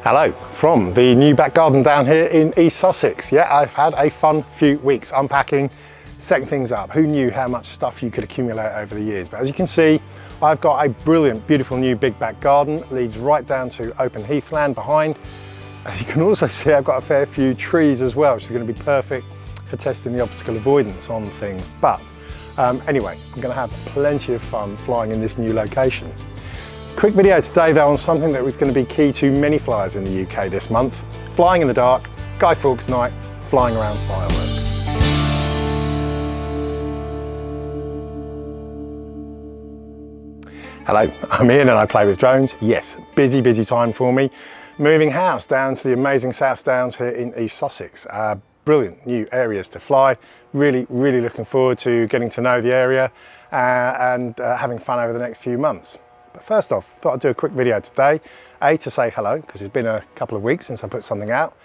Hello from the new back garden down here in East Sussex. Yeah, I've had a fun few weeks unpacking, setting things up. Who knew how much stuff you could accumulate over the years? But as you can see, I've got a brilliant, beautiful new big back garden. Leads right down to open heathland behind. As you can also see, I've got a fair few trees as well, which is going to be perfect for testing the obstacle avoidance on things. But anyway, I'm going to have plenty of fun flying in this new location. Quick video today though on something that was going to be key to many flyers in the UK this month. Flying in the dark, Guy Fawkes night, flying around fireworks. Hello, I'm Ian and I play with drones. Yes, busy time for me. Moving house down to the amazing South Downs here in East Sussex. Brilliant new areas to fly. Really looking forward to getting to know the area and having fun over the next few months. But first off, thought I'd do a quick video today. A, to say hello, because it's been a couple of weeks since I put something out.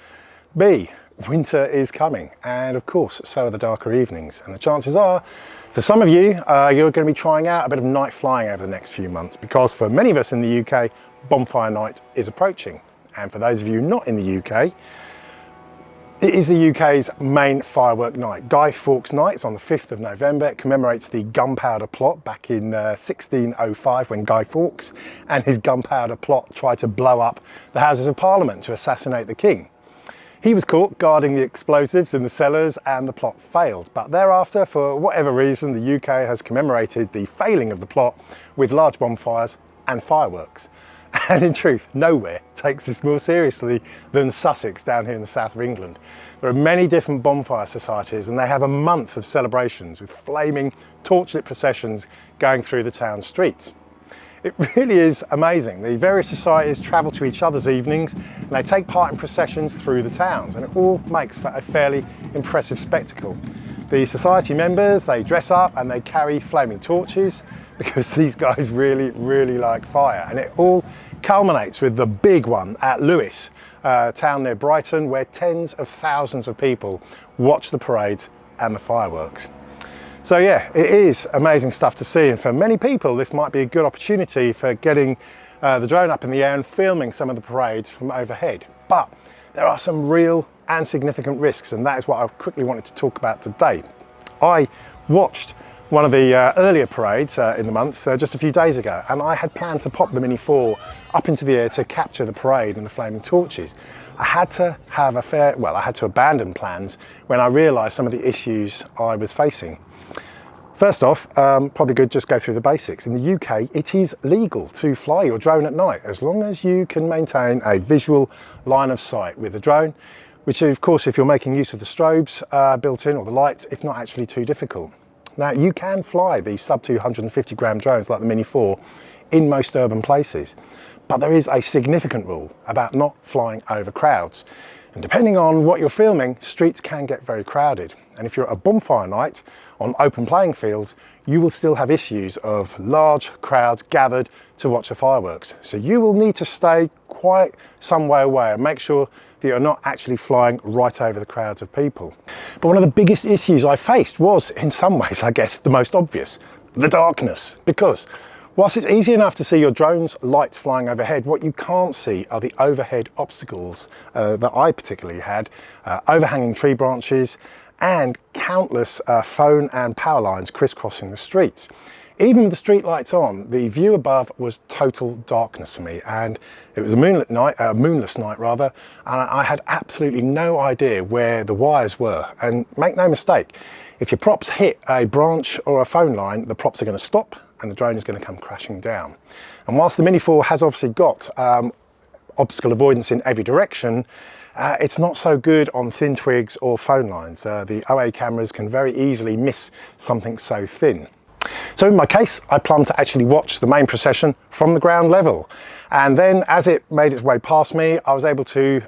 B, winter is coming, and of course, so are the darker evenings. And the chances are, for some of you, you're going to be trying out a bit of night flying over the next few months, because for many of us in the UK, Bonfire Night is approaching. And for those of you not in the UK, it is the UK's main firework night. Guy Fawkes Night. It's on the 5th of November. It commemorates the gunpowder plot back in 1605 when Guy Fawkes and his gunpowder plot tried to blow up the Houses of Parliament to assassinate the King. He was caught guarding the explosives in the cellars and the plot failed. But thereafter, for whatever reason, the UK has commemorated the failing of the plot with large bonfires and fireworks. And in truth, nowhere takes this more seriously than Sussex down here in the south of England. There are many different bonfire societies and they have a month of celebrations with flaming torchlit processions going through the town streets. It really is amazing. The various societies travel to each other's evenings and they take part in processions through the towns, and it all makes for a fairly impressive spectacle. The society members, they dress up and they carry flaming torches because these guys really like fire, and it all culminates with the big one at Lewes, a town near Brighton, where tens of thousands of people watch the parades and the fireworks. So yeah, it is amazing stuff to see, and for many people this might be a good opportunity for getting the drone up in the air and filming some of the parades from overhead. But there are some real and significant risks, and that is what I quickly wanted to talk about today. I watched one of the earlier parades in the month just a few days ago, and I had planned to pop the Mini 4 up into the air to capture the parade and the flaming torches. I had to have I had to abandon plans when I realised some of the issues I was facing. First off, probably good just go through the basics. In the UK, it is legal to fly your drone at night as long as you can maintain a visual line of sight with the drone, which of course, if you're making use of the strobes built in or the lights, it's not actually too difficult. Now, you can fly these sub 250 gram drones like the Mini 4 in most urban places, but there is a significant rule about not flying over crowds. And depending on what you're filming, streets can get very crowded. And if you're at a bonfire night on open playing fields, you will still have issues of large crowds gathered to watch the fireworks. So you will need to stay quite some way away and make sure that you're not actually flying right over the crowds of people. But one of the biggest issues I faced was, in some ways, I guess, the most obvious: the darkness. Because whilst it's easy enough to see your drone's lights flying overhead, what you can't see are the overhead obstacles that I particularly had, overhanging tree branches and countless phone and power lines crisscrossing the streets. Even with the street lights on, the view above was total darkness for me, and it was a moonless night, and I had absolutely no idea where the wires were. And make no mistake, if your props hit a branch or a phone line, the props are going to stop and the drone is going to come crashing down. And whilst the Mini 4 has obviously got obstacle avoidance in every direction, it's not so good on thin twigs or phone lines. The OA cameras can very easily miss something so thin. So in my case, I planned to actually watch the main procession from the ground level. And then as it made its way past me, I was able to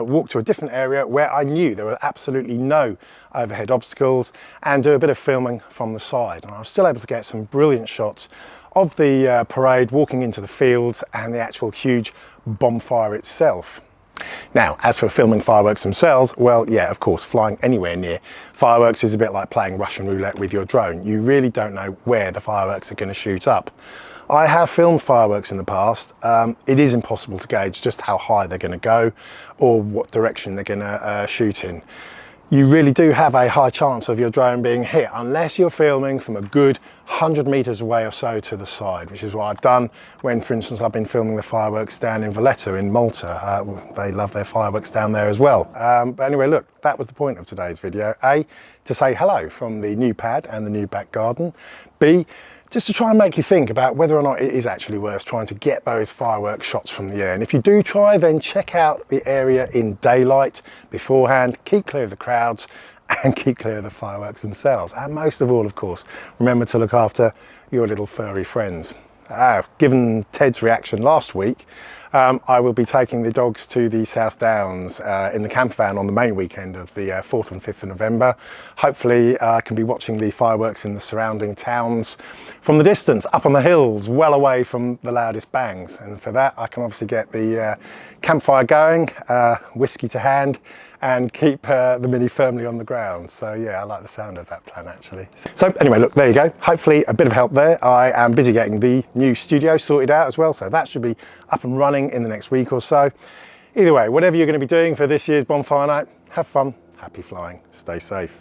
walk to a different area where I knew there were absolutely no overhead obstacles and do a bit of filming from the side. And I was still able to get some brilliant shots of the parade walking into the fields and the actual huge bonfire itself. Now, as for filming fireworks themselves, well, yeah, of course, flying anywhere near fireworks is a bit like playing Russian roulette with your drone. You really don't know where the fireworks are going to shoot up. I have filmed fireworks in the past. It is impossible to gauge just how high they're going to go or what direction they're going to shoot in. You really do have a high chance of your drone being hit unless you're filming from a good 100 meters away or so to the side, which is what I've done when, for instance, I've been filming the fireworks down in Valletta in Malta. They love their fireworks down there as well. But anyway, look, that was the point of today's video. A, to say hello from the new pad and the new back garden. B, just to try and make you think about whether or not it is actually worth trying to get those firework shots from the air. And if you do try, then check out the area in daylight beforehand, keep clear of the crowds and keep clear of the fireworks themselves. And most of all, of course, remember to look after your little furry friends. Given Ted's reaction last week, I will be taking the dogs to the South Downs in the camper van on the main weekend of the 4th and 5th of November. Hopefully I can be watching the fireworks in the surrounding towns from the distance, up on the hills, well away from the loudest bangs. And for that I can obviously get the campfire going, whiskey to hand, and keep the Mini firmly on the ground. So yeah, I like the sound of that plan actually. So anyway, look, there you go. Hopefully a bit of help there. I am busy getting the new studio sorted out as well, so that should be up and running in the next week or so. Either way, whatever you're going to be doing for this year's Bonfire Night, have fun, happy flying, stay safe.